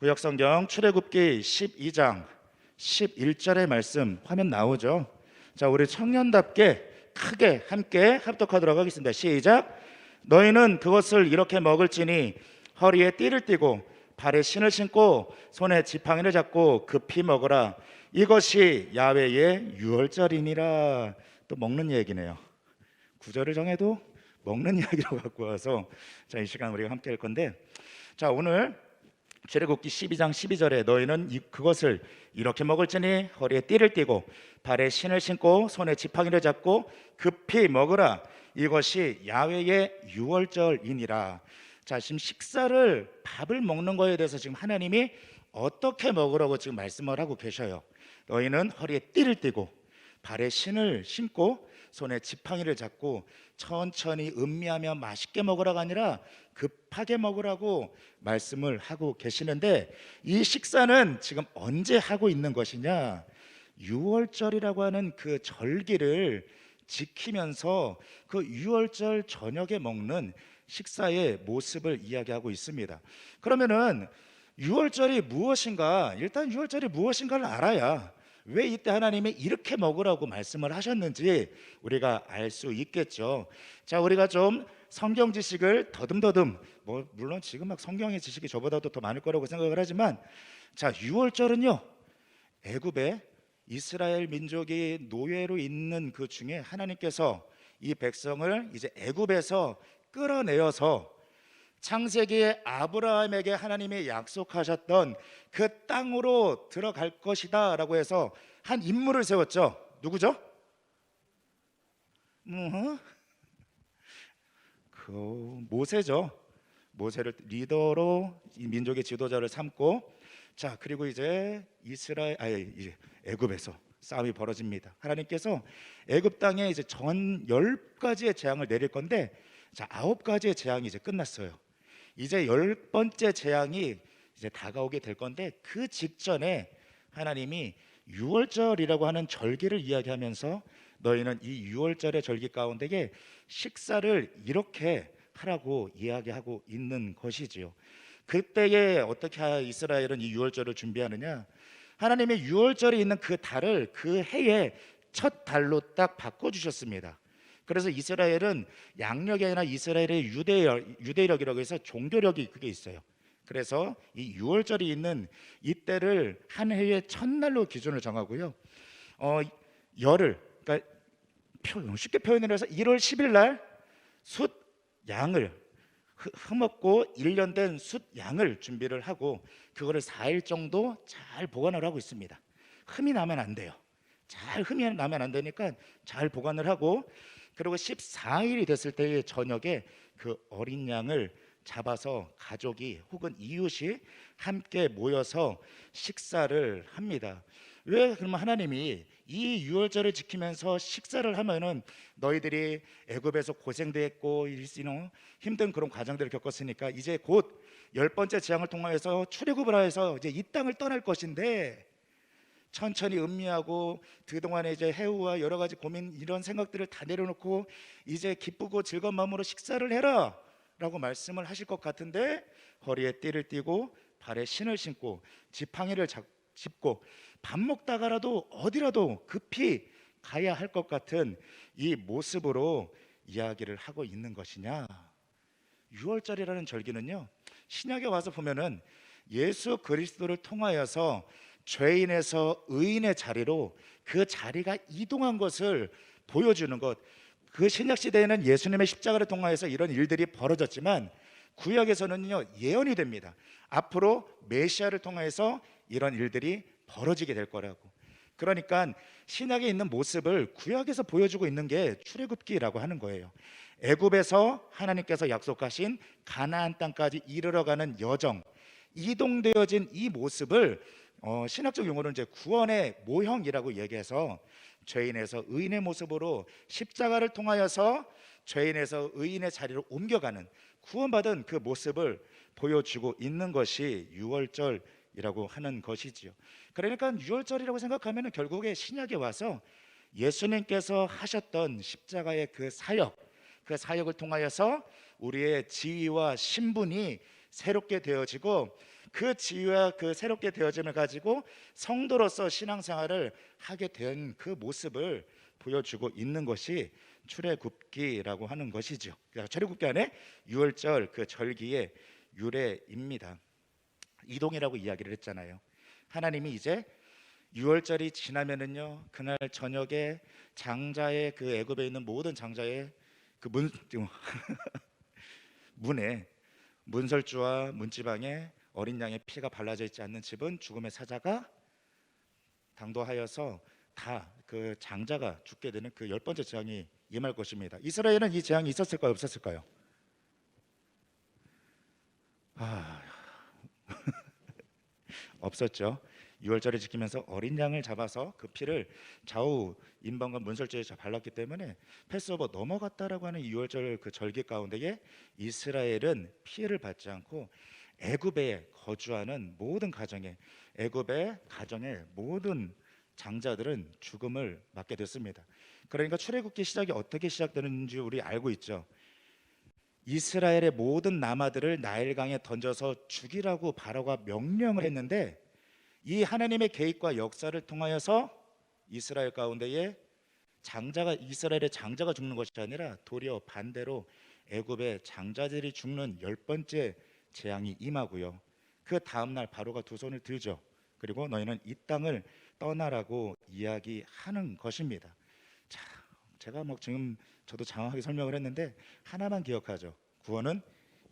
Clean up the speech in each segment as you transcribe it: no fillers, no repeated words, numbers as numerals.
구약성경 출애굽기 12장 11절의 말씀 화면 나오죠. 자, 우리 청년답게 크게 함께 합독하도록 하겠습니다. 시작. 너희는 그것을 이렇게 먹을지니 허리에 띠를 띠고 발에 신을 신고 손에 지팡이를 잡고 급히 먹으라. 이것이 야훼의 유월절이니라. 또 먹는 얘기네요. 구절을 정해도 먹는 이야기로 갖고 와서 자, 이 시간 우리가 함께 할 건데, 자, 오늘 출애굽기 12장 12절에 너희는 그것을 이렇게 먹을지니 허리에 띠를 띠고 발에 신을 신고 손에 지팡이를 잡고 급히 먹으라. 이것이 야훼의 유월절이니라. 자, 지금 밥을 먹는 거에 대해서 지금 하나님이 어떻게 먹으라고 지금 말씀을 하고 계셔요. 너희는 허리에 띠를 띠고 발에 신을 신고 손에 지팡이를 잡고 천천히 음미하며 맛있게 먹으라가 아니라 급하게 먹으라고 말씀을 하고 계시는데, 이 식사는 지금 언제 하고 있는 것이냐? 유월절이라고 하는 그 절기를 지키면서 그 유월절 저녁에 먹는 식사의 모습을 이야기하고 있습니다. 그러면은 유월절이 무엇인가? 일단 유월절이 무엇인가를 알아야 왜 이때 하나님이 이렇게 먹으라고 말씀을 하셨는지 우리가 알 수 있겠죠. 자, 우리가 좀 성경 지식을 더듬더듬, 물론 지금 막 성경의 지식이 저보다도 더 많을 거라고 생각을 하지만, 자, 유월절은요, 애굽에 이스라엘 민족이 노예로 있는 그 중에 하나님께서 이 백성을 이제 애굽에서 끌어내어서 창세기에 아브라함에게 하나님이 약속하셨던 그 땅으로 들어갈 것이다 라고 해서 한 인물을 세웠죠. 누구죠? 그 모세죠. 모세를 리더로 이 민족의 지도자를 삼고, 자, 그리고 이제 이제 애굽에서 싸움이 벌어집니다. 하나님께서 애굽 땅에 이제 전 10가지의 재앙을 내릴 건데, 자, 9가지의 재앙이 이제 끝났어요. 이제 10번째 재앙이 이제 다가오게 될 건데, 그 직전에 하나님이 유월절이라고 하는 절기를 이야기하면서 너희는 이 유월절의 절기 가운데에 식사를 이렇게 하라고 이야기하고 있는 것이지요. 그때에 어떻게 이스라엘은 이 유월절을 준비하느냐? 하나님의 유월절이 있는 그 달을 그 해의 첫 달로 딱 바꿔주셨습니다. 그래서 이스라엘은 양력이 아니라 이스라엘의 유대력이라고 해서 종교력이 그게 있어요. 그래서 이 유월절이 있는 이때를 한 해의 첫날로 기준을 정하고요. 열을, 그러니까 쉽게 표현을 해서 1월 10일 날 숫 양을 흠없고 1년 된 숫 양을 준비를 하고 그거를 4일 정도 잘 보관을 하고 있습니다. 흠이 나면 안 돼요. 흠이 나면 안 되니까 잘 보관을 하고, 그리고 14일이 됐을 때의 저녁에 그 어린 양을 잡아서 가족이 혹은 이웃이 함께 모여서 식사를 합니다. 왜 그러면 하나님이 이 유월절을 지키면서 식사를 하면은 너희들이 애굽에서 고생도 했고 힘든 그런 과정들을 겪었으니까 이제 곧 10번째 재앙을 통하여서 출애굽을 하여서 이제 이 땅을 떠날 것인데, 천천히 음미하고 그동안에 이제 해우와 여러 가지 고민 이런 생각들을 다 내려놓고 이제 기쁘고 즐거운 마음으로 식사를 해라 라고 말씀을 하실 것 같은데, 허리에 띠를 띠고 발에 신을 신고 지팡이를 짚고 밥 먹다가라도 어디라도 급히 가야 할 것 같은 이 모습으로 이야기를 하고 있는 것이냐? 유월절이라는 절기는요, 신약에 와서 보면은 예수 그리스도를 통하여서 죄인에서 의인의 자리로 그 자리가 이동한 것을 보여주는 것. 그 신약 시대에는 예수님의 십자가를 통하여서 이런 일들이 벌어졌지만 구약에서는요, 예언이 됩니다. 앞으로 메시아를 통해서 이런 일들이 벌어지게 될 거라고. 그러니까 신약에 있는 모습을 구약에서 보여주고 있는 게 출애굽기라고 하는 거예요. 애굽에서 하나님께서 약속하신 가나안 땅까지 이르러가는 여정, 이동되어진 이 모습을 신학적 용어로는 이제 구원의 모형이라고 얘기해서 죄인에서 의인의 모습으로 십자가를 통하여서 죄인에서 의인의 자리로 옮겨가는 구원받은 그 모습을 보여주고 있는 것이 유월절이라고 하는 것이지요. 그러니까 유월절이라고 생각하면 결국에 신약에 와서 예수님께서 하셨던 십자가의 그 사역을 통하여서 우리의 지위와 신분이 새롭게 되어지고 그 지위와 그 새롭게 되어짐을 가지고 성도로서 신앙생활을 하게 된 그 모습을 보여주고 있는 것이 출애굽기라고 하는 것이죠. 그러니까 출애굽기 안에 유월절 그 절기의 유래입니다. 이동이라고 이야기를 했잖아요. 하나님이 이제 유월절이 지나면은요, 그날 저녁에 장자의 그 애굽에 있는 모든 장자의 그 문에 문설주와 문지방에 어린 양의 피가 발라져 있지 않는 집은 죽음의 사자가 당도하여서 다 그 장자가 죽게 되는 그 열 번째 재앙이 임할 것입니다. 이스라엘은 이 재앙이 있었을까요, 없었을까요? 없었죠. 유월절을 지키면서 어린 양을 잡아서 그 피를 좌우 인방과 문설주에 발랐기 때문에 패스오버 넘어갔다라고 하는 유월절 그 절기 가운데에 이스라엘은 피해를 받지 않고 애굽에 거주하는 모든 가정에, 애굽의 가정의 모든 장자들은 죽음을 맞게 됐습니다. 그러니까 출애굽기 시작이 어떻게 시작되는지 우리 알고 있죠. 이스라엘의 모든 남아들을 나일강에 던져서 죽이라고 바로가 명령을 했는데, 이 하나님의 계획과 역사를 통하여서 이스라엘 가운데에 이스라엘의 장자가 죽는 것이 아니라 도리어 반대로 애굽의 장자들이 죽는 열 번째 재앙이 임하고요. 그 다음 날 바로가 두 손을 들죠. 그리고 너희는 이 땅을 떠나라고 이야기하는 것입니다. 자, 제가 지금 저도 장황하게 설명을 했는데 하나만 기억하죠. 구원은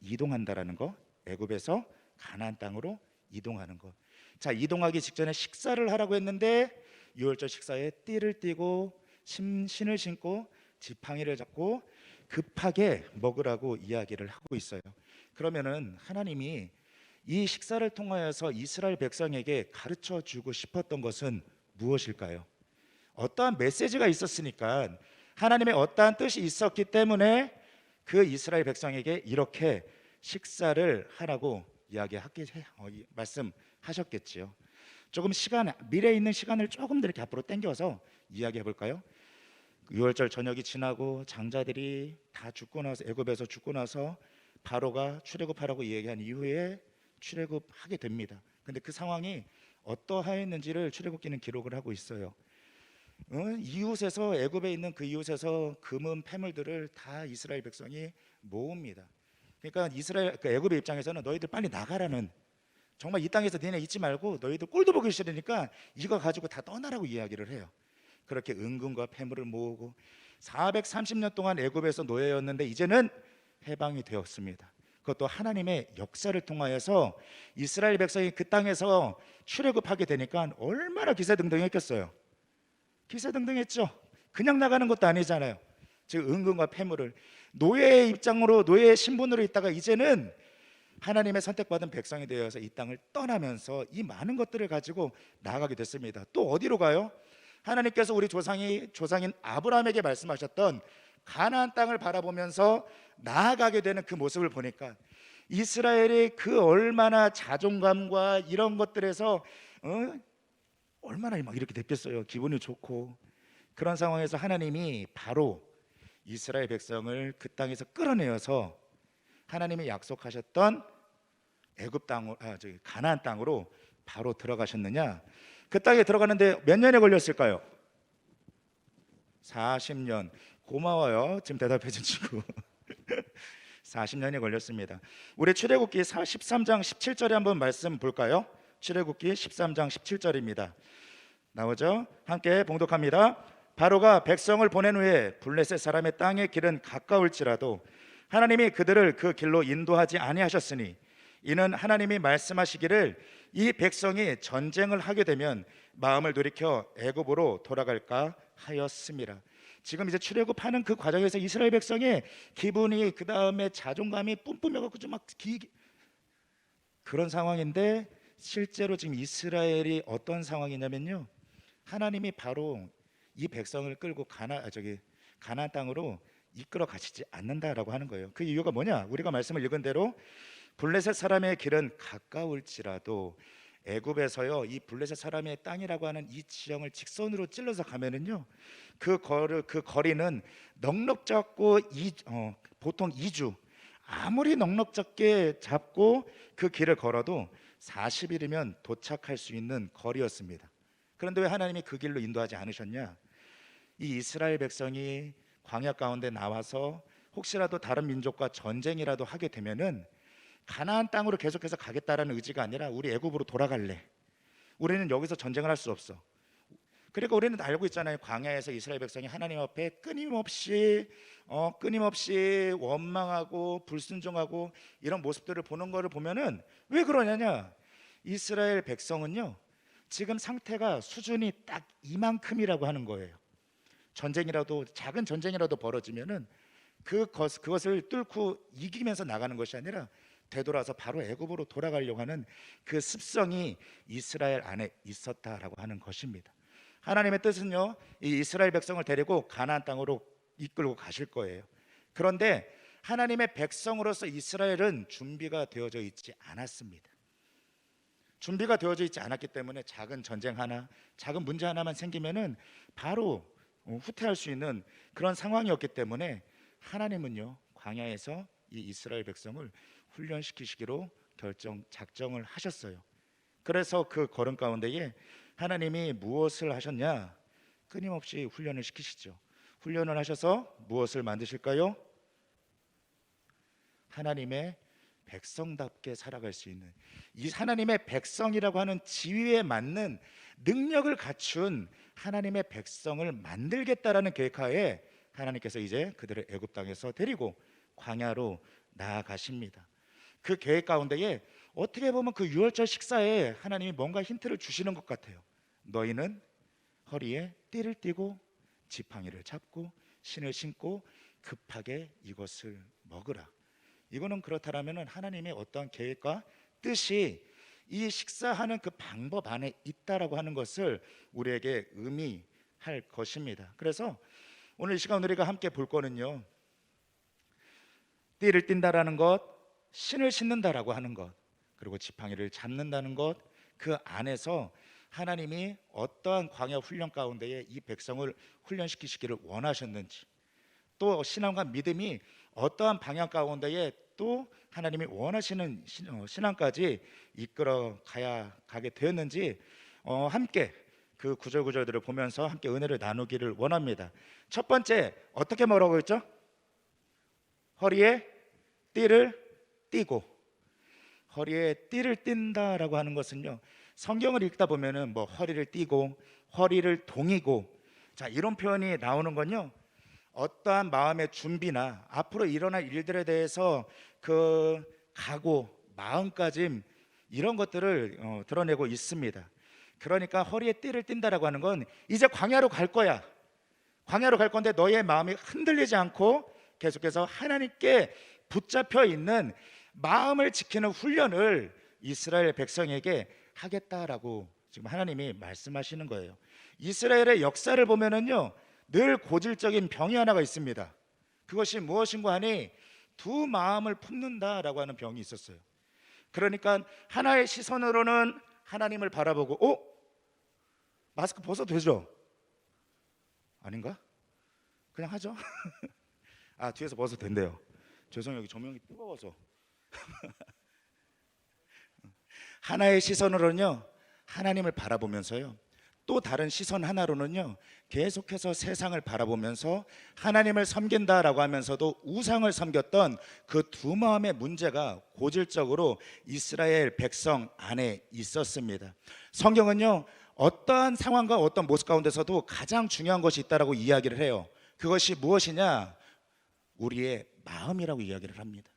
이동한다라는 거, 애굽에서 가나안 땅으로 이동하는 것. 자, 이동하기 직전에 식사를 하라고 했는데 유월절 식사에 띠를 띠고 신을 신고 지팡이를 잡고 급하게 먹으라고 이야기를 하고 있어요. 그러면은 하나님이 이 식사를 통하여서 이스라엘 백성에게 가르쳐 주고 싶었던 것은 무엇일까요? 어떠한 메시지가 있었으니까, 하나님의 어떠한 뜻이 있었기 때문에 그 이스라엘 백성에게 이렇게 식사를 하라고 말씀하셨겠지요. 조금 미래에 있는 시간을 조금 더 이렇게 앞으로 당겨서 이야기해 볼까요? 6월절 저녁이 지나고 장자들이 다 죽고 나서, 애굽에서 죽고 나서 바로가 출애굽하라고 얘기한 이후에 출애굽하게 됩니다. 근데 그 상황이 어떠하였는지를 출애굽기는 기록을 하고 있어요. 이웃에서, 애굽에 있는 그 이웃에서 금은 패물들을 다 이스라엘 백성이 모읍니다. 그러니까 애굽의 입장에서는 너희들 빨리 나가라는, 정말 이 땅에서 너네 있지 말고 너희들 꼴도 보기 싫으니까 이거 가지고 다 떠나라고 이야기를 해요. 그렇게 은금과 패물을 모으고 430년 동안 애굽에서 노예였는데 이제는 해방이 되었습니다. 그것도 하나님의 역사를 통하여서 이스라엘 백성이 그 땅에서 출애굽하게 되니까 얼마나 기세등등했겠어요. 기세등등했죠. 그냥 나가는 것도 아니잖아요. 즉 은금과 패물을, 노예의 입장으로, 노예의 신분으로 있다가 이제는 하나님의 선택받은 백성이 되어서 이 땅을 떠나면서 이 많은 것들을 가지고 나아가게 됐습니다. 또 어디로 가요? 하나님께서 우리 조상인 아브라함에게 말씀하셨던 가나안 땅을 바라보면서 나아가게 되는 그 모습을 보니까 이스라엘이 그 얼마나 자존감과 이런 것들에서 얼마나 막 이렇게 됐겠어요. 기분이 좋고. 그런 상황에서 하나님이 바로 이스라엘 백성을 그 땅에서 끌어내어서 하나님이 약속하셨던 애굽 땅, 가나안 땅으로 바로 들어가셨느냐? 그 땅에 들어가는데 몇 년에 걸렸을까요? 40년. 고마워요. 지금 대답해 준 친구. 40년이 걸렸습니다. 우리 출애굽기 13장 17절에 한번 말씀 볼까요? 출애굽기 13장 17절입니다. 나오죠? 함께 봉독합니다. 바로가 백성을 보낸 후에 블레셋 사람의 땅의 길은 가까울지라도 하나님이 그들을 그 길로 인도하지 아니하셨으니 이는 하나님이 말씀하시기를 이 백성이 전쟁을 하게 되면 마음을 돌이켜 애굽으로 돌아갈까 하였습니다. 지금 이제 출애굽하는 그 과정에서 이스라엘 백성의 기분이, 그 다음에 자존감이 뿜뿜해갖고 좀 막 그런 상황인데, 실제로 지금 이스라엘이 어떤 상황이냐면요, 하나님이 바로 이 백성을 끌고 가나안 땅으로 이끌어 가시지 않는다라고 하는 거예요. 그 이유가 뭐냐? 우리가 말씀을 읽은 대로 블레셋 사람의 길은 가까울지라도 애굽에서요, 이 블레셋 사람의 땅이라고 하는 이 지형을 직선으로 찔러서 가면은요, 그 거리는 넉넉 잡고 보통 2주, 아무리 넉넉 잡게 잡고 그 길을 걸어도 40일이면 도착할 수 있는 거리였습니다. 그런데 왜 하나님이 그 길로 인도하지 않으셨냐? 이 이스라엘 백성이 광야 가운데 나와서 혹시라도 다른 민족과 전쟁이라도 하게 되면은 가나안 땅으로 계속해서 가겠다라는 의지가 아니라 우리 애굽으로 돌아갈래. 우리는 여기서 전쟁을 할 수 없어. 그러니까 우리는 알고 있잖아요. 광야에서 이스라엘 백성이 하나님 앞에 끊임없이 원망하고 불순종하고 이런 모습들을 보는 것을 보면은 왜 그러냐냐? 이스라엘 백성은요, 지금 상태가 수준이 딱 이만큼이라고 하는 거예요. 전쟁이라도 작은 전쟁이라도 벌어지면은 그것을 뚫고 이기면서 나가는 것이 아니라 되돌아서 바로 애굽으로 돌아가려고 하는 그 습성이 이스라엘 안에 있었다라고 하는 것입니다. 하나님의 뜻은요, 이 이스라엘 백성을 데리고 가나안 땅으로 이끌고 가실 거예요. 그런데 하나님의 백성으로서 이스라엘은 준비가 되어져 있지 않았습니다. 준비가 되어져 있지 않았기 때문에 작은 전쟁 하나, 작은 문제 하나만 생기면은 바로 후퇴할 수 있는 그런 상황이었기 때문에 하나님은요, 광야에서 이 이스라엘 백성을 훈련시키시기로 작정을 하셨어요. 그래서 그 걸음 가운데에 하나님이 무엇을 하셨냐? 끊임없이 훈련을 시키시죠. 훈련을 하셔서 무엇을 만드실까요? 하나님의 백성답게 살아갈 수 있는, 이 하나님의 백성이라고 하는 지위에 맞는 능력을 갖춘 하나님의 백성을 만들겠다라는 계획하에 하나님께서 이제 그들을 애굽 땅에서 데리고 광야로 나아가십니다. 그 계획 가운데에 어떻게 보면 그 유월절 식사에 하나님이 뭔가 힌트를 주시는 것 같아요. 너희는 허리에 띠를 띠고 지팡이를 잡고 신을 신고 급하게 이것을 먹으라. 이거는 그렇다라면 하나님의 어떤 계획과 뜻이 이 식사하는 그 방법 안에 있다라고 하는 것을 우리에게 의미할 것입니다. 그래서 오늘 이 시간 우리가 함께 볼 거는요, 띠를 띈다라는 것, 신을 신는다라고 하는 것, 그리고 지팡이를 잡는다는 것, 그 안에서 하나님이 어떠한 광야 훈련 가운데에 이 백성을 훈련시키시기를 원하셨는지, 또 신앙과 믿음이 어떠한 방향 가운데에 또 하나님이 원하시는 신앙까지 가게 되었는지 함께 그 구절구절들을 보면서 함께 은혜를 나누기를 원합니다. 첫 번째, 어떻게 뭐라고 했죠? 허리에 띠를 띠고. 허리에 띠를 띈다라고 하는 것은요, 성경을 읽다 보면은 뭐 허리를 띠고 허리를 동이고, 자, 이런 표현이 나오는 건요, 어떠한 마음의 준비나 앞으로 일어날 일들에 대해서 그 각오, 마음가짐, 이런 것들을 드러내고 있습니다. 그러니까 허리에 띠를 띈다라고 하는 건 이제 광야로 갈 거야. 광야로 갈 건데 너의 마음이 흔들리지 않고 계속해서 하나님께 붙잡혀 있는 마음을 지키는 훈련을 이스라엘 백성에게 하겠다라고 지금 하나님이 말씀하시는 거예요. 이스라엘의 역사를 보면은요, 늘 고질적인 병이 하나가 있습니다. 그것이 무엇인가 하니 두 마음을 품는다라고 하는 병이 있었어요. 그러니까 하나의 시선으로는 하나님을 바라보고, 마스크 벗어도 되죠? 아닌가? 그냥 하죠. 뒤에서 벗어도 된대요. 죄송해요, 여기 조명이 뜨거워서. 하나의 시선으로는요, 하나님을 바라보면서요, 또 다른 시선 하나로는요, 계속해서 세상을 바라보면서 하나님을 섬긴다라고 하면서도 우상을 섬겼던 그 두 마음의 문제가 고질적으로 이스라엘 백성 안에 있었습니다. 성경은요, 어떠한 상황과 어떤 모습 가운데서도 가장 중요한 것이 있다라고 이야기를 해요. 그것이 무엇이냐? 우리의 마음이라고 이야기를 합니다.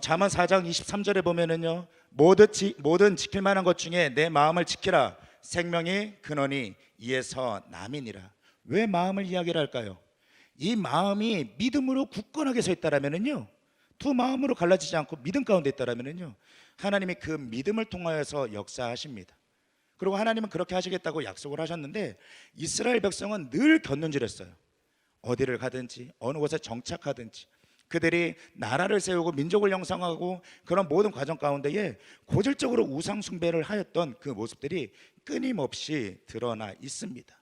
잠언 4장 23절에 보면은요, 모든 지킬 만한 것 중에 내 마음을 지키라. 생명이 근원이 이에서 남이니라. 왜 마음을 이야기를 할까요? 이 마음이 믿음으로 굳건하게 서 있다라면은요, 두 마음으로 갈라지지 않고 믿음 가운데 있다라면은요, 하나님이 그 믿음을 통하여서 역사하십니다. 그리고 하나님은 그렇게 하시겠다고 약속을 하셨는데 이스라엘 백성은 늘 곁눈질했어요. 어디를 가든지 어느 곳에 정착하든지 그들이 나라를 세우고 민족을 형성하고 그런 모든 과정 가운데에 고질적으로 우상 숭배를 하였던 그 모습들이 끊임없이 드러나 있습니다.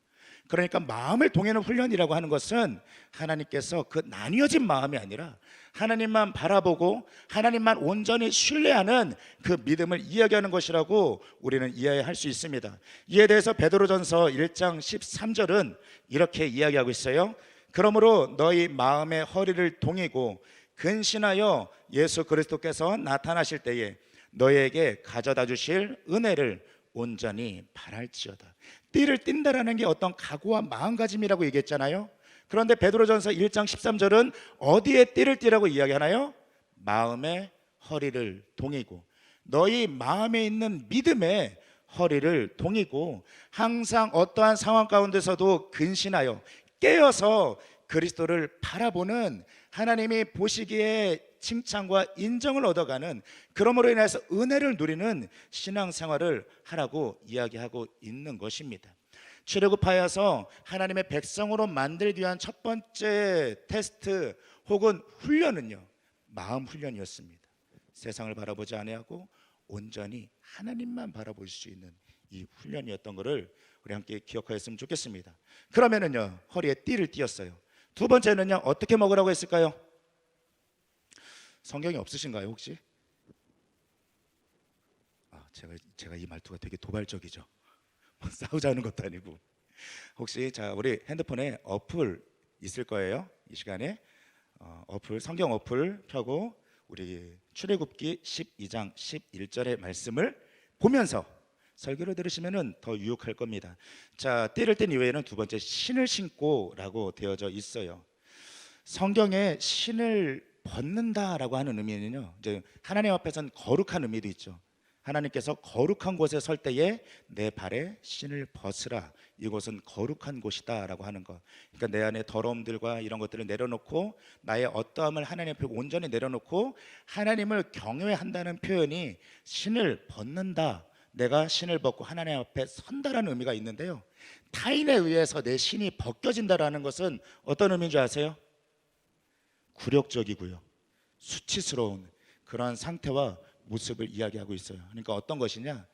그러니까 마음을 동이는 훈련이라고 하는 것은 하나님께서 그 나뉘어진 마음이 아니라 하나님만 바라보고 하나님만 온전히 신뢰하는 그 믿음을 이야기하는 것이라고 우리는 이해할 수 있습니다. 이에 대해서 베드로전서 1장 13절은 이렇게 이야기하고 있어요. 그러므로 너희 마음의 허리를 동이고 근신하여 예수 그리스도께서 나타나실 때에 너희에게 가져다 주실 은혜를 온전히 바랄지어다. 띠를 띈다라는 게 어떤 각오와 마음가짐이라고 얘기했잖아요. 그런데 베드로전서 1장 13절은 어디에 띠를 띠라고 이야기하나요? 마음의 허리를 동이고, 너희 마음에 있는 믿음의 허리를 동이고, 항상 어떠한 상황 가운데서도 근신하여 깨어서 그리스도를 바라보는, 하나님이 보시기에 칭찬과 인정을 얻어가는, 그러므로 인해서 은혜를 누리는 신앙생활을 하라고 이야기하고 있는 것입니다. 출애굽하여서 하나님의 백성으로 만들기 위한 첫 번째 테스트 혹은 훈련은요, 마음 훈련이었습니다. 세상을 바라보지 아니하고 온전히 하나님만 바라볼 수 있는 이 훈련이었던 것을 우리 함께 기억하였으면 좋겠습니다. 그러면은요, 허리에 띠를 띠었어요. 두 번째는요, 어떻게 먹으라고 했을까요? 성경이 없으신가요 혹시? 제가 이 말투가 되게 도발적이죠. 싸우자는 것도 아니고. 혹시 자, 우리 핸드폰에 어플 있을 거예요. 이 시간에 어플, 성경 어플 펴고 우리 출애굽기 12장 11절의 말씀을 보면서 설교를 들으시면은 더 유익할 겁니다. 자, 띠를 뗀 이후에는 두 번째 신을 신고라고 되어져 있어요. 성경에 신을 벗는다라고 하는 의미는요, 이제 하나님 앞에서는 거룩한 의미도 있죠. 하나님께서 거룩한 곳에 설 때에 내 발에 신을 벗으라, 이곳은 거룩한 곳이다라고 하는 것. 그러니까 내 안에 더러움들과 이런 것들을 내려놓고 나의 어떠함을 하나님 앞에 온전히 내려놓고 하나님을 경외한다는 표현이 신을 벗는다, 내가 신을 벗고 하나님 앞에 선다라는 의미가 있는데요, 타인에 의해서 내 신이 벗겨진다라는 것은 어떤 의미인 줄 아세요? 굴욕적이고요, 수치스러운 그러한 상태와 모습을 이야기하고 있어요. 그러니까 어떤 것이냐,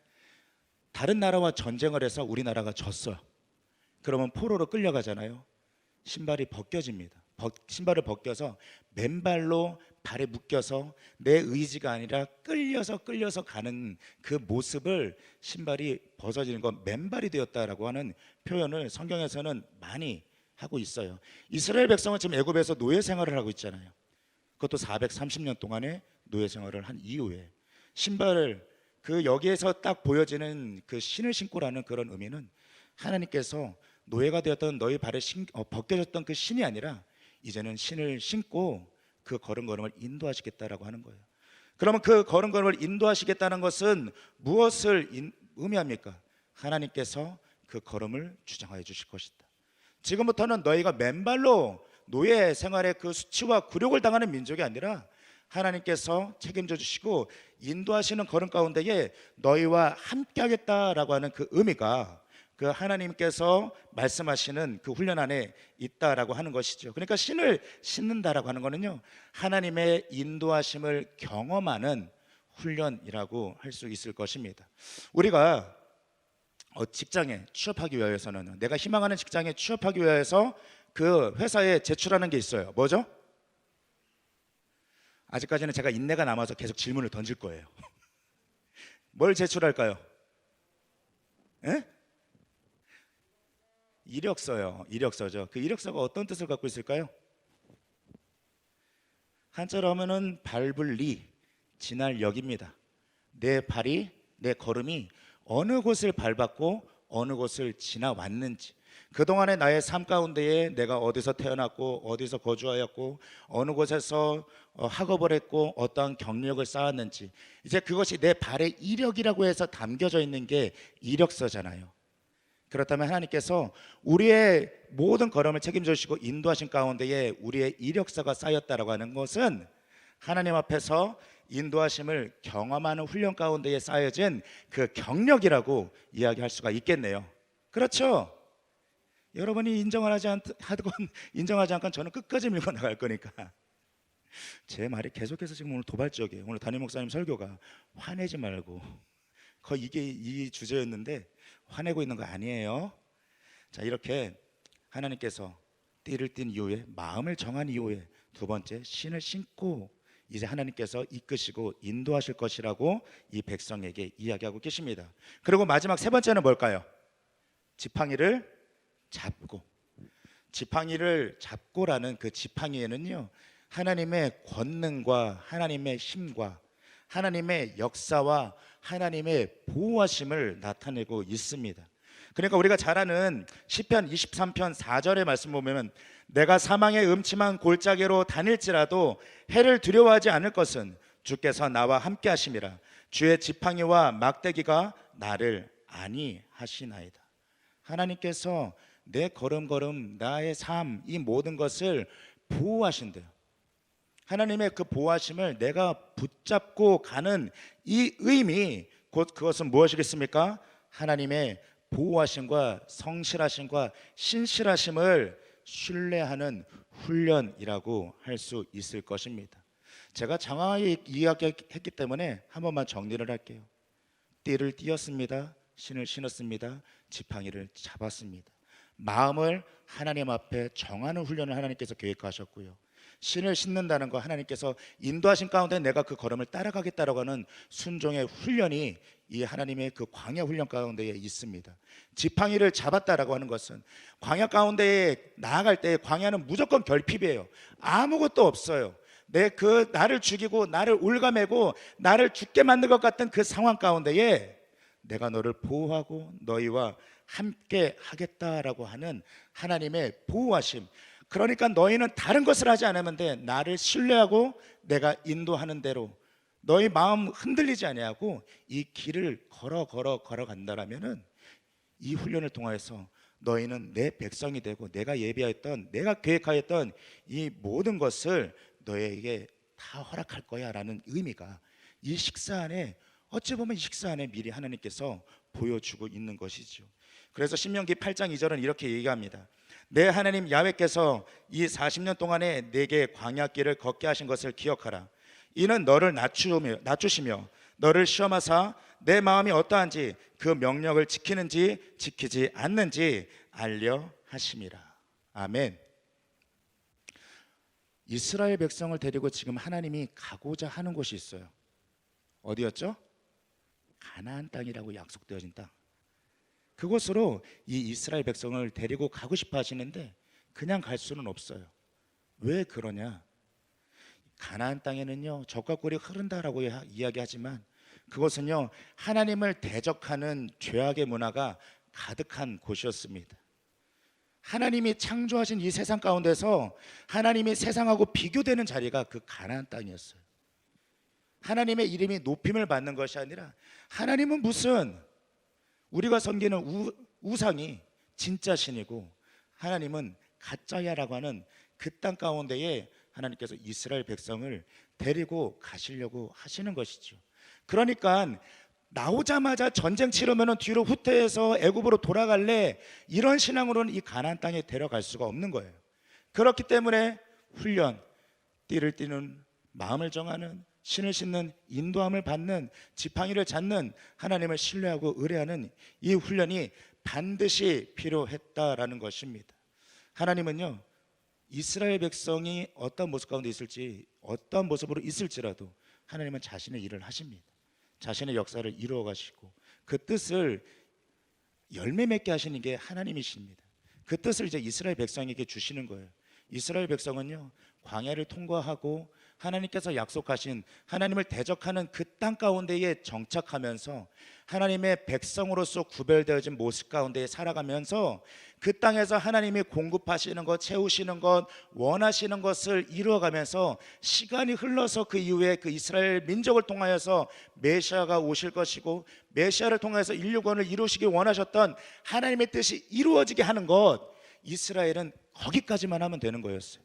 다른 나라와 전쟁을 해서 우리나라가 졌어요. 그러면 포로로 끌려가잖아요. 신발이 벗겨집니다. 신발을 벗겨서 맨발로 발에 묶여서 내 의지가 아니라 끌려서 가는 그 모습을, 신발이 벗어지는 건 맨발이 되었다라고 하는 표현을 성경에서는 많이 하고 있어요. 이스라엘 백성은 지금 애굽에서 노예 생활을 하고 있잖아요. 그것도 430년 동안의 노예 생활을 한 이후에 신발을, 그 여기에서 딱 보여지는 그 신을 신고라는 그런 의미는 하나님께서 노예가 되었던 너희 발에 벗겨졌던 그 신이 아니라 이제는 신을 신고 그 걸음걸음을 인도하시겠다라고 하는 거예요. 그러면 그 걸음걸음을 인도하시겠다는 것은 무엇을 의미합니까? 하나님께서 그 걸음을 주장하여 주실 것이다. 지금부터는 너희가 맨발로 노예 생활의 그 수치와 굴욕을 당하는 민족이 아니라 하나님께서 책임져 주시고 인도하시는 걸음 가운데에 너희와 함께 하겠다라고 하는 그 의미가 그 하나님께서 말씀하시는 그 훈련 안에 있다라고 하는 것이죠. 그러니까 신을 신는다라고 하는 거는요, 하나님의 인도하심을 경험하는 훈련이라고 할 수 있을 것입니다. 우리가 직장에 취업하기 위해서는, 내가 희망하는 직장에 취업하기 위해서 그 회사에 제출하는 게 있어요. 뭐죠? 아직까지는 제가 인내가 남아서 계속 질문을 던질 거예요. 뭘 제출할까요? 에? 이력서요. 이력서죠. 그 이력서가 어떤 뜻을 갖고 있을까요? 한자로 하면은 밟을리, 지날 역입니다. 내 발이, 내 걸음이 어느 곳을 밟았고 어느 곳을 지나왔는지, 그동안의 나의 삶 가운데에 내가 어디서 태어났고 어디서 거주하였고 어느 곳에서 학업을 했고 어떠한 경력을 쌓았는지, 이제 그것이 내 발의 이력이라고 해서 담겨져 있는 게 이력서잖아요. 그렇다면 하나님께서 우리의 모든 걸음을 책임져 주시고 인도하신 가운데에 우리의 이력서가 쌓였다라고 하는 것은 하나님 앞에서 인도하심을 경험하는 훈련 가운데에 쌓여진 그 경력이라고 이야기할 수가 있겠네요. 그렇죠? 여러분이 인정하지 않건 저는 끝까지 밀고 나갈 거니까. 제 말이 계속해서 지금 오늘 도발적이에요. 오늘 담임 목사님 설교가 화내지 말고, 거의 이게 이 주제였는데 화내고 있는 거 아니에요. 자, 이렇게 하나님께서 띠를 띈 이후에, 마음을 정한 이후에 두 번째, 신을 신고 이제 하나님께서 이끄시고 인도하실 것이라고 이 백성에게 이야기하고 계십니다. 그리고 마지막 세 번째는 뭘까요? 지팡이를 잡고. 지팡이를 잡고라는 그 지팡이에는요, 하나님의 권능과 하나님의 힘과 하나님의 역사와 하나님의 보호하심을 나타내고 있습니다. 그러니까 우리가 잘 아는 시편 23편 4절의 말씀 보면, 내가 사망의 음침한 골짜기로 다닐지라도 해를 두려워하지 않을 것은 주께서 나와 함께 하심이라. 주의 지팡이와 막대기가 나를 안위하시나이다. 하나님께서 내 걸음걸음, 나의 삶, 이 모든 것을 보호하신대요. 하나님의 그 보호하심을 내가 붙잡고 가는 이 의미, 곧 그것은 무엇이겠습니까? 하나님의 보호하심과 성실하심과 신실하심을 신뢰하는 훈련이라고 할 수 있을 것입니다. 제가 장황하게 이야기했기 때문에 한 번만 정리를 할게요. 띠를 띄었습니다. 신을 신었습니다. 지팡이를 잡았습니다. 마음을 하나님 앞에 정하는 훈련을 하나님께서 계획하셨고요. 신을 신는다는 거, 하나님께서 인도하신 가운데 내가 그 걸음을 따라가겠다라고 하는 순종의 훈련이 이 하나님의 그 광야 훈련 가운데에 있습니다. 지팡이를 잡았다라고 하는 것은 광야 가운데에 나아갈 때, 광야는 무조건 결핍이에요. 아무것도 없어요. 나를 죽이고 나를 올가매고 나를 죽게 만든 것 같은 그 상황 가운데에 내가 너를 보호하고 너희와 함께 하겠다라고 하는 하나님의 보호하심. 그러니까 너희는 다른 것을 하지 않으면 돼. 나를 신뢰하고 내가 인도하는 대로 너희 마음 흔들리지 아니하고 이 길을 걸어간다라면은 이 훈련을 통해서 너희는 내 백성이 되고 내가 예비하였던, 내가 계획하였던 이 모든 것을 너희에게 다 허락할 거야 라는 의미가 이 식사 안에, 어찌 보면 이 식사 안에 미리 하나님께서 보여주고 있는 것이죠. 그래서 신명기 8장 2절은 이렇게 얘기합니다. 내 하나님 야훼께서 이 40년 동안에 내게 광야길을 걷게 하신 것을 기억하라. 이는 너를 낮추시며 너를 시험하사 내 마음이 어떠한지 그 명령을 지키는지 지키지 않는지 알려 하심이라. 아멘. 이스라엘 백성을 데리고 지금 하나님이 가고자 하는 곳이 있어요. 어디였죠? 가나안 땅이라고 약속되어진 땅. 그곳으로 이 이스라엘 백성을 데리고 가고 싶어 하시는데 그냥 갈 수는 없어요. 왜 그러냐? 가나안 땅에는요, 젖과 꿀이 흐른다라고 이야기하지만 그것은요, 하나님을 대적하는 죄악의 문화가 가득한 곳이었습니다. 하나님이 창조하신 이 세상 가운데서 하나님이 세상하고 비교되는 자리가 그 가나안 땅이었어요. 하나님의 이름이 높임을 받는 것이 아니라, 하나님은 무슨, 우리가 섬기는 우상이 진짜 신이고 하나님은 가짜야라고 하는 그 땅 가운데에 하나님께서 이스라엘 백성을 데리고 가시려고 하시는 것이죠. 그러니까 나오자마자 전쟁 치르면 뒤로 후퇴해서 애굽으로 돌아갈래, 이런 신앙으로는 이 가나안 땅에 데려갈 수가 없는 거예요. 그렇기 때문에 훈련, 띠를 띠는, 마음을 정하는, 신을 신는, 인도함을 받는, 지팡이를 잡는, 하나님을 신뢰하고 의뢰하는 이 훈련이 반드시 필요했다라는 것입니다. 하나님은요, 이스라엘 백성이 어떤 모습 가운데 있을지, 어떤 모습으로 있을지라도 하나님은 자신의 일을 하십니다. 자신의 역사를 이루어 가시고 그 뜻을 열매 맺게 하시는 게 하나님이십니다. 그 뜻을 이제 이스라엘 백성에게 주시는 거예요. 이스라엘 백성은요, 광야를 통과하고 하나님께서 약속하신, 하나님을 대적하는 그 땅 가운데에 정착하면서 하나님의 백성으로서 구별되어진 모습 가운데 살아가면서 그 땅에서 하나님이 공급하시는 것, 채우시는 것, 원하시는 것을 이루어가면서 시간이 흘러서 그 이후에 그 이스라엘 민족을 통하여서 메시아가 오실 것이고, 메시아를 통해서 인류권을 이루시기 원하셨던 하나님의 뜻이 이루어지게 하는 것, 이스라엘은 거기까지만 하면 되는 거였어요.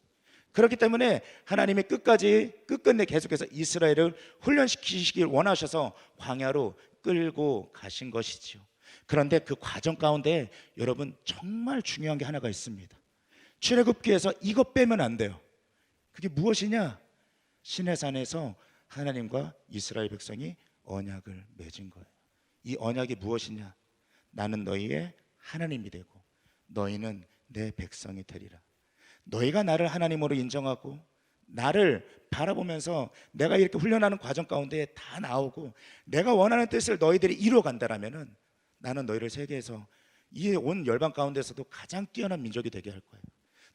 그렇기 때문에 하나님이 끝끝내 계속해서 이스라엘을 훈련시키시길 원하셔서 광야로 끌고 가신 것이죠. 그런데 그 과정 가운데 여러분, 정말 중요한 게 하나가 있습니다. 출애굽기에서 이것 빼면 안 돼요. 그게 무엇이냐? 시내산에서 하나님과 이스라엘 백성이 언약을 맺은 거예요. 이 언약이 무엇이냐? 나는 너희의 하나님이 되고 너희는 내 백성이 되리라. 너희가 나를 하나님으로 인정하고 나를 바라보면서 내가 이렇게 훈련하는 과정 가운데 다 나오고 내가 원하는 뜻을 너희들이 이루어 간다라면은 나는 너희를 세계에서 이 온 열방 가운데서도 가장 뛰어난 민족이 되게 할 거예요.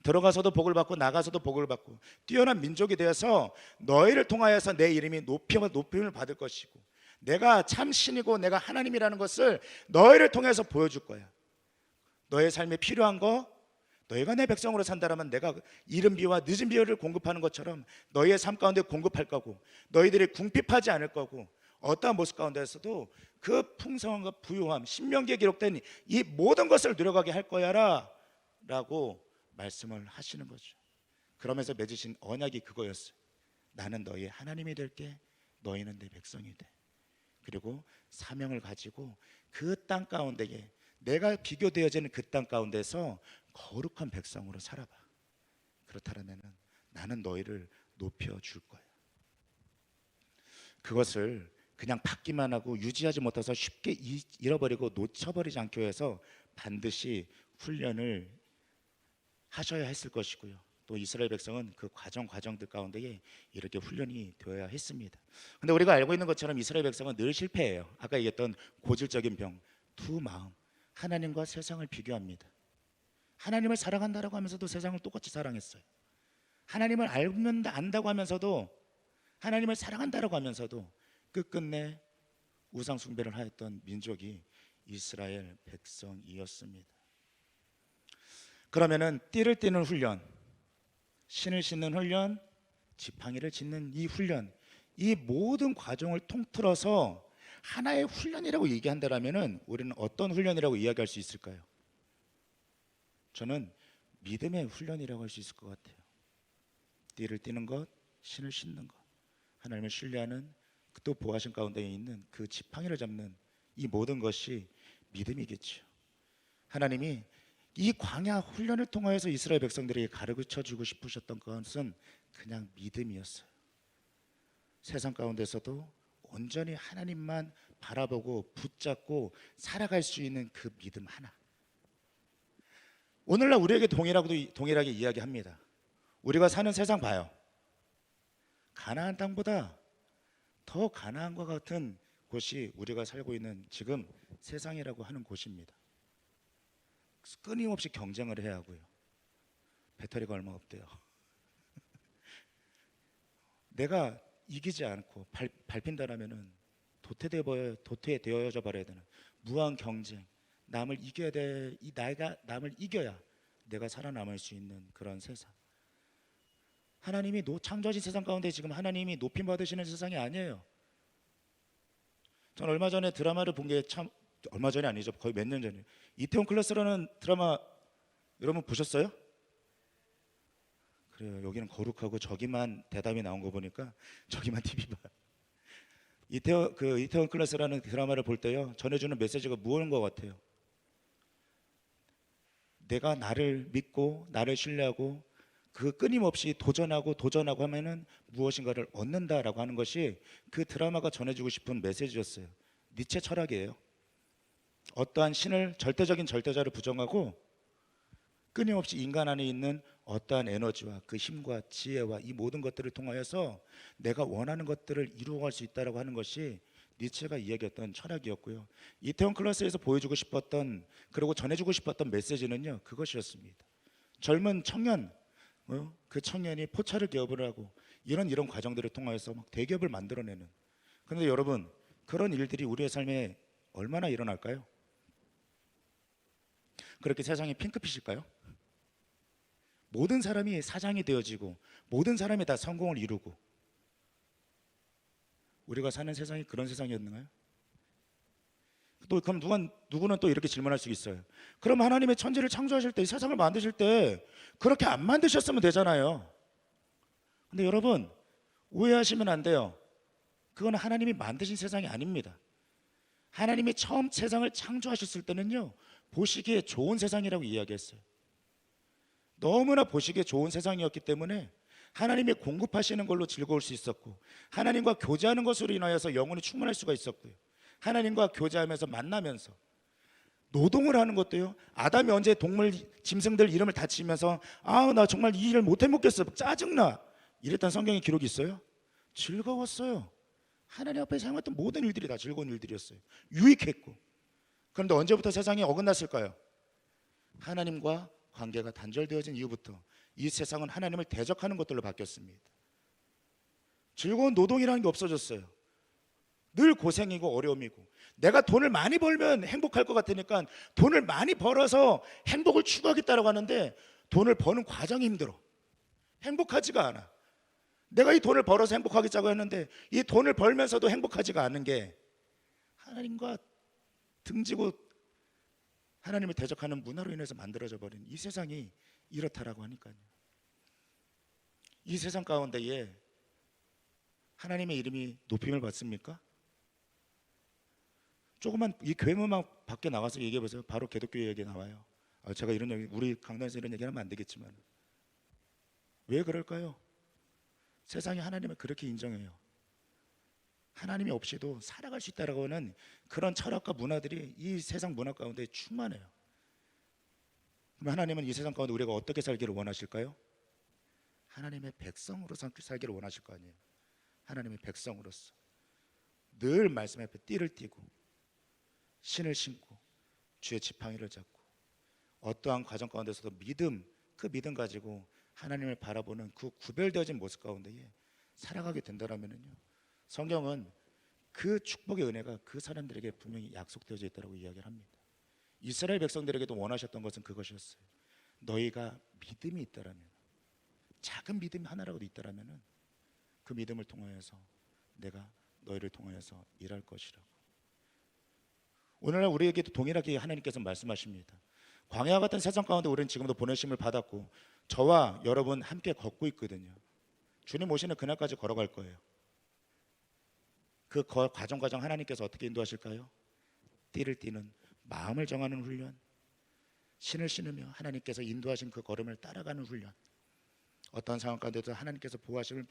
들어가서도 복을 받고 나가서도 복을 받고 뛰어난 민족이 되어서 너희를 통하여서 내 이름이 높임을 받을 것이고 내가 참 신이고 내가 하나님이라는 것을 너희를 통해서 보여줄 거야. 너의 삶에 필요한 거, 너희가 내 백성으로 산다라면 내가 이른 비와 늦은 비를 공급하는 것처럼 너희의 삶 가운데 공급할 거고 너희들이 궁핍하지 않을 거고 어떠한 모습 가운데서도 그 풍성함과 부유함, 신명기에 기록된 이 모든 것을 누려가게 할 거야라 라고 말씀을 하시는 거죠. 그러면서 맺으신 언약이 그거였어요. 나는 너희의 하나님이 될게, 너희는 내 백성이 돼. 그리고 사명을 가지고 그 땅 가운데에 내가 비교되어지는 그 땅 가운데서 거룩한 백성으로 살아봐. 그렇다면 나는 너희를 높여줄 거야. 그것을 그냥 받기만 하고 유지하지 못해서 쉽게 잃어버리고 놓쳐버리지 않기 위해서 반드시 훈련을 하셔야 했을 것이고요. 또 이스라엘 백성은 그 과정들 가운데에 이렇게 훈련이 되어야 했습니다. 근데 우리가 알고 있는 것처럼 이스라엘 백성은 늘 실패해요. 아까 얘기했던 고질적인 병, 두 마음, 하나님과 세상을 비교합니다. 하나님을 사랑한다라고 하면서도 세상을 똑같이 사랑했어요. 하나님을 안다고 하면서도 하나님을 사랑한다라고 하면서도 끝끝내 우상 숭배를 하였던 민족이 이스라엘 백성이었습니다. 그러면은 띠를 띠는 훈련, 신을 신는 훈련, 지팡이를 짚는 이 훈련, 이 모든 과정을 통틀어서 하나의 훈련이라고 얘기한다면은 우리는 어떤 훈련이라고 이야기할 수 있을까요? 저는 믿음의 훈련이라고 할 수 있을 것 같아요. 띠를 띠는 것, 신을 신는 것, 하나님을 신뢰하는 또 보호하신 가운데 있는 그 지팡이를 잡는 이 모든 것이 믿음이겠죠. 하나님이 이 광야 훈련을 통하여서 이스라엘 백성들에게 가르쳐 주고 싶으셨던 것은 그냥 믿음이었어요. 세상 가운데서도 온전히 하나님만 바라보고 붙잡고 살아갈 수 있는 그 믿음 하나. 오늘날 우리에게 동일하게 이야기합니다. 우리가 사는 세상 봐요. 가나안 땅보다 더 가나안과 같은 곳이 우리가 살고 있는 지금 세상이라고 하는 곳입니다. 끊임없이 경쟁을 해야 하고요. 배터리가 얼마 없대요. 내가 이기지 않고 밟힌다라면은 도태되어져 버려야 되는 무한 경쟁, 남을 이겨야 돼. 내가 남을 이겨야 내가 살아남을 수 있는 그런 세상. 하나님이 창조하신 세상 가운데 지금 하나님이 높임 받으시는 세상이 아니에요. 전 얼마 전에 드라마를 본 게 참 얼마 전이 아니죠. 거의 몇 년 전이에요. 이태원 클래스라는 드라마 여러분 보셨어요? 그래요. 여기는 거룩하고 저기만 대담이 나온 거 보니까 저기만 TV 봐요. 이태원 클래스라는 드라마를 볼 때요 전해주는 메시지가 무엇인 것 같아요? 내가 나를 믿고 나를 신뢰하고 그 끊임없이 도전하고 하면은 무엇인가를 얻는다라고 하는 것이 그 드라마가 전해주고 싶은 메시지였어요. 니체 철학이에요. 어떠한 신을 절대적인 절대자를 부정하고 끊임없이 인간 안에 있는 어떠한 에너지와 그 힘과 지혜와 이 모든 것들을 통하여서 내가 원하는 것들을 이루어갈 수 있다라고 하는 것이 니체가 이야기했던 철학이었고요. 이태원 클래스에서 보여주고 싶었던 그리고 전해주고 싶었던 메시지는요 그것이었습니다. 젊은 청년, 그 청년이 포차를 기업을 하고 이런 과정들을 통하여서 막 대기업을 만들어내는. 그런데 여러분 그런 일들이 우리의 삶에 얼마나 일어날까요? 그렇게 세상이 핑크빛일까요? 모든 사람이 사장이 되어지고 모든 사람이 다 성공을 이루고 우리가 사는 세상이 그런 세상이었나요? 또 그럼 누구는 또 이렇게 질문할 수 있어요. 그럼 하나님의 천지를 창조하실 때, 이 세상을 만드실 때 그렇게 안 만드셨으면 되잖아요. 근데 여러분 오해하시면 안 돼요. 그건 하나님이 만드신 세상이 아닙니다. 하나님이 처음 세상을 창조하셨을 때는요 보시기에 좋은 세상이라고 이야기했어요. 너무나 보시기에 좋은 세상이었기 때문에 하나님이 공급하시는 걸로 즐거울 수 있었고 하나님과 교제하는 것으로 인하여서 영혼이 충만할 수가 있었고요. 하나님과 교제하면서 만나면서 노동을 하는 것도요. 아담이 언제 동물 짐승들 이름을 다 지면서 나 정말 이 일을 못 해먹겠어 짜증나 이랬던 성경에 기록이 있어요? 즐거웠어요. 하나님 앞에서 행했던 모든 일들이 다 즐거운 일들이었어요. 유익했고. 그런데 언제부터 세상이 어긋났을까요? 하나님과 관계가 단절되어진 이후부터 이 세상은 하나님을 대적하는 것들로 바뀌었습니다. 즐거운 노동이라는 게 없어졌어요. 늘 고생이고 어려움이고, 내가 돈을 많이 벌면 행복할 것 같으니까 돈을 많이 벌어서 행복을 추구하겠다라고 하는데 돈을 버는 과정이 힘들어. 행복하지가 않아. 내가 이 돈을 벌어서 행복하겠다고 했는데 이 돈을 벌면서도 행복하지가 않은 게 하나님과 등지고 하나님을 대적하는 문화로 인해서 만들어져 버린 이 세상이 이렇다라고 하니까요. 이 세상 가운데에 하나님의 이름이 높임을 받습니까? 조금만 이 교회문만 밖에 나가서 얘기해 보세요. 바로 기독교 얘기 나와요. 제가 이런 얘기, 우리 강단에서 이런 얘기하면 안 되겠지만 왜 그럴까요? 세상이 하나님을 그렇게 인정해요. 하나님이 없이도 살아갈 수 있다라고 하는 그런 철학과 문화들이 이 세상 문화 가운데 충만해요. 그럼 하나님은 이 세상 가운데 우리가 어떻게 살기를 원하실까요? 하나님의 백성으로 살기를 원하실 거 아니에요. 하나님의 백성으로서 늘 말씀 앞에 띠를 띠고 신을 신고 주의 지팡이를 잡고 어떠한 과정 가운데서도 믿음, 그 믿음 가지고 하나님을 바라보는 그 구별되어진 모습 가운데에 살아가게 된다면요, 성경은 그 축복의 은혜가 그 사람들에게 분명히 약속되어져 있다고 이야기를 합니다. 이스라엘 백성들에게도 원하셨던 것은 그것이었어요. 너희가 믿음이 있다라면, 작은 믿음 하나라도 있다라면 그 믿음을 통하여서 내가 너희를 통하여서 일할 것이라고. 오늘날 우리에게도 동일하게 하나님께서 말씀하십니다. 광야 같은 세상 가운데 우리는 지금도 보내심을 받았고 저와 여러분 함께 걷고 있거든요. 주님 오시는 그날까지 걸어갈 거예요. 그 과정 하나님께서 어떻게 인도하실까요? 띠를 띠는 마음을 정하는 훈련, 신을 신으며 하나님께서 인도하신 그 걸음을 따라가는 훈련, 어떤 상황 가운데도 하나님께서 보호하심을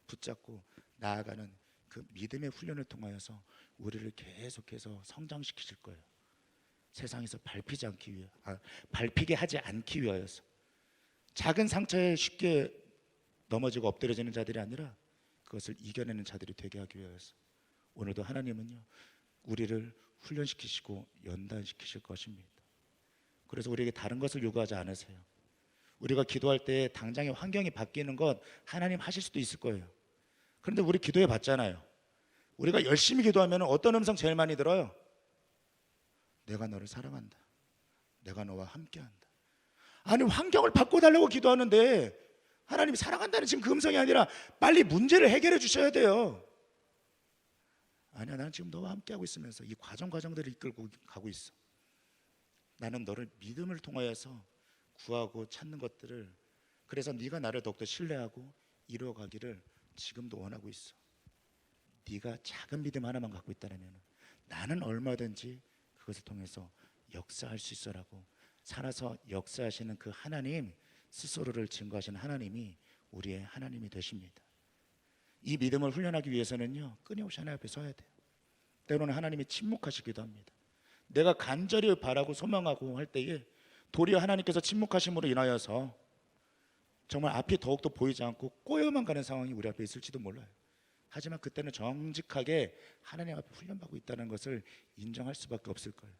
붙잡고 나아가는 그 믿음의 훈련을 통하여서 우리를 계속해서 성장시키실 거예요. 세상에서 밟히게 하지 않기 위하여서. 작은 상처에 쉽게 넘어지고 엎드려지는 자들이 아니라 그것을 이겨내는 자들이 되게 하기 위하여서 오늘도 하나님은요, 우리를 훈련시키시고 연단시키실 것입니다. 그래서 우리에게 다른 것을 요구하지 않으세요. 우리가 기도할 때 당장의 환경이 바뀌는 것 하나님 하실 수도 있을 거예요. 그런데 우리 기도해 봤잖아요. 우리가 열심히 기도하면 어떤 음성 제일 많이 들어요? 내가 너를 사랑한다. 내가 너와 함께한다. 아니, 환경을 바꿔달라고 기도하는데 하나님이 사랑한다는 지금 그 음성이 아니라 빨리 문제를 해결해 주셔야 돼요. 아니야, 나는 지금 너와 함께하고 있으면서 이 과정들을 이끌고 가고 있어. 나는 너를 믿음을 통하여서 구하고 찾는 것들을, 그래서 네가 나를 더욱더 신뢰하고 이루어가기를 지금도 원하고 있어. 네가 작은 믿음 하나만 갖고 있다면 나는 얼마든지 그것을 통해서 역사할 수 있어라고 살아서 역사하시는 그 하나님 스스로를 증거하시는 하나님이 우리의 하나님이 되십니다. 이 믿음을 훈련하기 위해서는요, 끊임없이 하나님 앞에 서야 돼요. 때로는 하나님이 침묵하시기도 합니다. 내가 간절히 바라고 소망하고 할 때에 도리어 하나님께서 침묵하심으로 인하여서 정말 앞이 더욱더 보이지 않고 꼬여만 가는 상황이 우리 앞에 있을지도 몰라요. 하지만 그때는 정직하게 하나님 앞에 훈련받고 있다는 것을 인정할 수밖에 없을 거예요.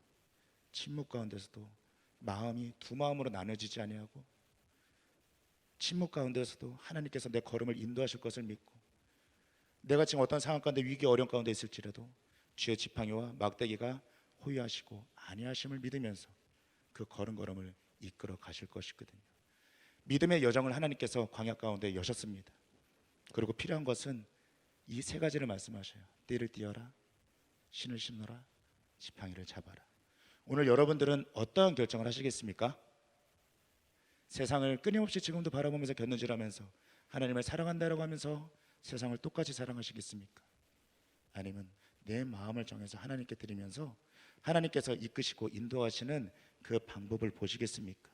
침묵 가운데서도 마음이 두 마음으로 나눠지지 아니하고, 침묵 가운데서도 하나님께서 내 걸음을 인도하실 것을 믿고, 내가 지금 어떤 상황 가운데 위기 어려움 가운데 있을지라도 주의 지팡이와 막대기가 호위하시고 안위하심을 믿으면서 그 걸음을 이끌어 가실 것이거든요. 믿음의 여정을 하나님께서 광야 가운데 여셨습니다. 그리고 필요한 것은 이 세 가지를 말씀하셔요. 띠를 띠어라, 신을 신노라, 지팡이를 잡아라. 오늘 여러분들은 어떠한 결정을 하시겠습니까? 세상을 끊임없이 지금도 바라보면서 견눈질하면서 하나님을 사랑한다라고 하면서 세상을 똑같이 사랑하시겠습니까? 아니면 내 마음을 정해서 하나님께 드리면서 하나님께서 이끄시고 인도하시는 그 방법을 보시겠습니까?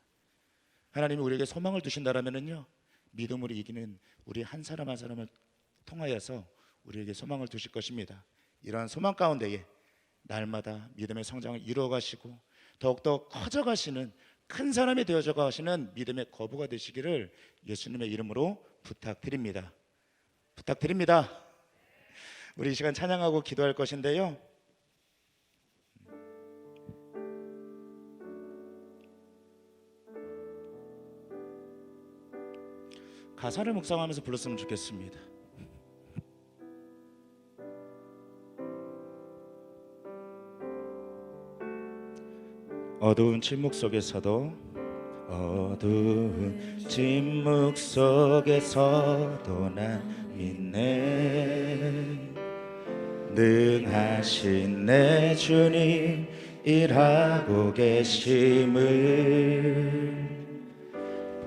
하나님이 우리에게 소망을 두신다라면요, 믿음으로 이기는 우리 한 사람 한 사람을 통하여서 우리에게 소망을 두실 것입니다. 이러한 소망 가운데에 날마다 믿음의 성장을 이루어 가시고 더욱더 커져 가시는 큰 사람이 되어져 가시는 믿음의 거부가 되시기를 예수님의 이름으로 부탁드립니다. 부탁드립니다. 우리 이 시간 찬양하고 기도할 것인데요. 가사를 묵상하면서 불렀으면 좋겠습니다. 어두운 침묵 속에서도 어두운 침묵 속에서도 난 믿네. 능하신 내 주님 일하고 계심을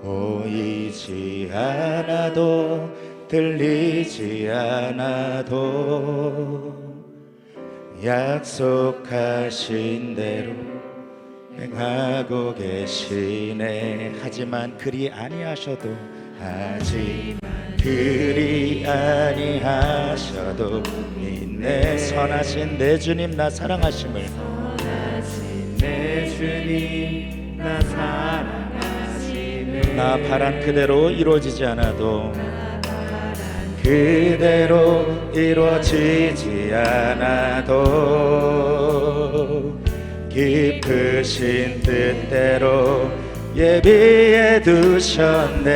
보이지 않아도 들리지 않아도 약속하신 대로 행하고 계시네. 하지만 그리 아니하셔도 믿네. 선하신 내 주님 나 사랑하심을 나 바란 그대로 이루어지지 않아도 깊으신 뜻대로 예비해 두셨네.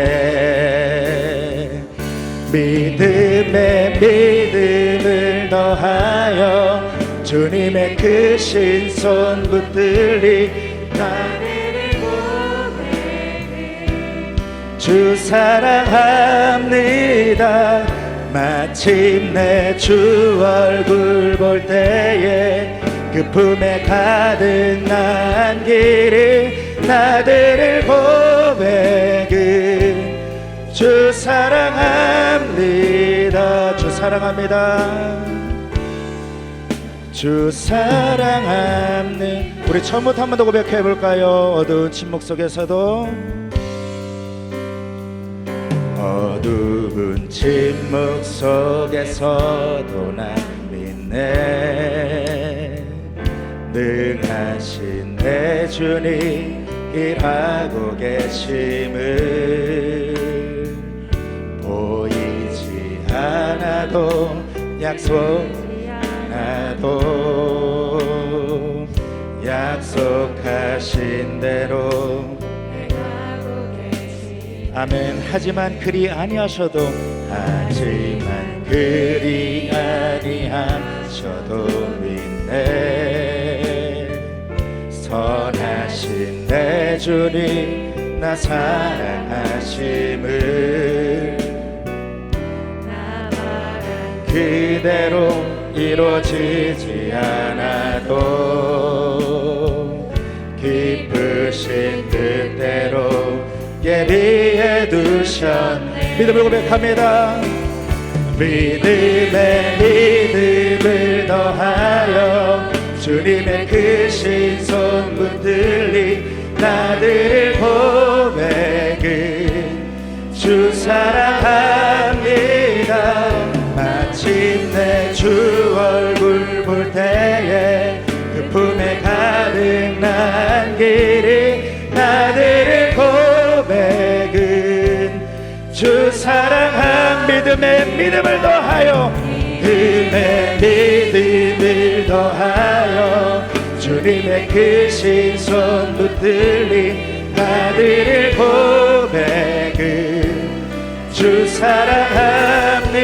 믿음에 믿음을 더하여 주님의 크신 손 붙들리 주 사랑합니다. 마침내 주 얼굴 볼 때에 그 품에 가득 난 길이 나들을 고백은 주 사랑합니다. 주 사랑합니다. 주 사랑합니다. 우리 처음부터 한 번 더 고백해 볼까요? 어두운 침묵 속에서도 어두운 침묵 속에서도 난 믿네. 능하신 내 주님 일하고 계심을 보이지 않아도 약속하신 대로 아멘. 하지만 그리 아니하셔도 믿네. 선하신 내 주님 나 사랑하심을 그대로 이루어지지 않아도 깊으신 뜻대로 예비해 두셨네. 믿음을 고백합니다. 믿음에 믿음을 더하여 주님의 크신 손 붙들리 나들 고백은 주 사랑합니다. 마침내 주 얼굴 볼 때에 그 품에 가득 난 길이 나들을 고백은 주 사랑한 믿음에 믿음을 더하여 믿음을 더하여 주님의 크신 손 붙들리 나들을 고백은 주 사랑합니다.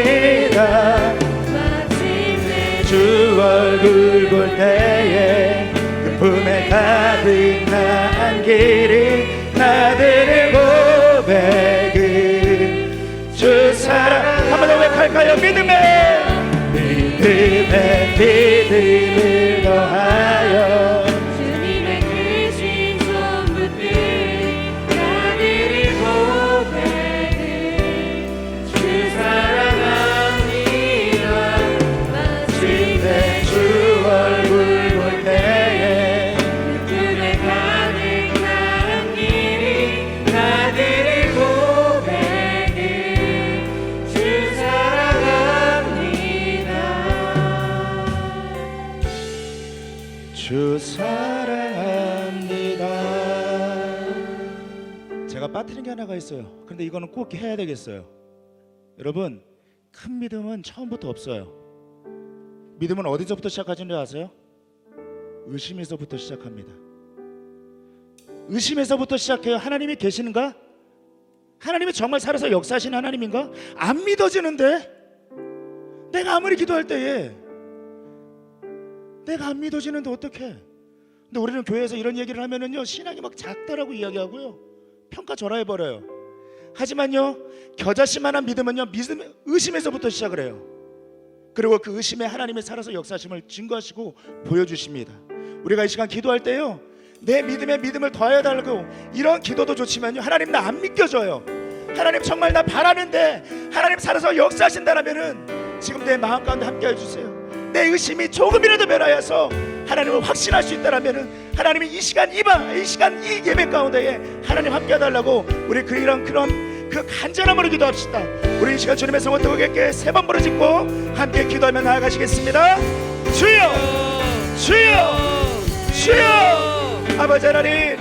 주 얼굴 볼 때에 그 품에 가득 난 길이 나들을 고백은 주 사랑. 한 번 더 고백할까요? 믿음에 믿음을 더하여 주님의 크신 손 붙들리 나들을 고백은 주 사랑합니다. 마침내 주 얼굴 볼 때에 그 품에 가득 난 길이 나들을 고백은 주 사랑합니다. 주 사랑합니다. 제가 빠뜨린 게 하나가 있어요. 그런데 이거는 꼭 해야 되겠어요. 여러분, 큰 믿음은 처음부터 없어요. 믿음은 어디서부터 시작하는지 아세요? 의심에서부터 시작합니다. 의심에서부터 시작해요. 하나님이 계시는가? 하나님이 정말 살아서 역사하시는 하나님인가? 안 믿어지는데? 내가 아무리 기도할 때에 내가 안 믿어지는데 어떡해? 근데 우리는 교회에서 이런 얘기를 하면은요, 신앙이 막 작다라고 이야기하고요, 평가절하해버려요. 하지만요, 겨자씨만한 믿음은요, 의심에서부터 시작을 해요. 그리고 그 의심에 하나님이 살아서 역사하심을 증거하시고 보여주십니다. 우리가 이 시간 기도할 때요, 내 믿음에 믿음을 더해달라고 이런 기도도 좋지만요, 하나님 나 안 믿겨져요, 하나님 정말 나 바라는데 하나님 살아서 역사하신다라면은 지금 내 마음 가운데 함께 해주세요. 내 의심이 조금이라도 변하여서 하나님을 확신할 수 있다라면은 하나님이 이 시간 이 예배 가운데에 하나님 함께 해달라고 우리 그런 그 간절함으로 기도합시다. 우리 이 시간 주님의 성을 뜨겁게 3번 부르짖고 함께 기도하며 나아가시겠습니다. 주여 주여 주여. 아버지 하나님,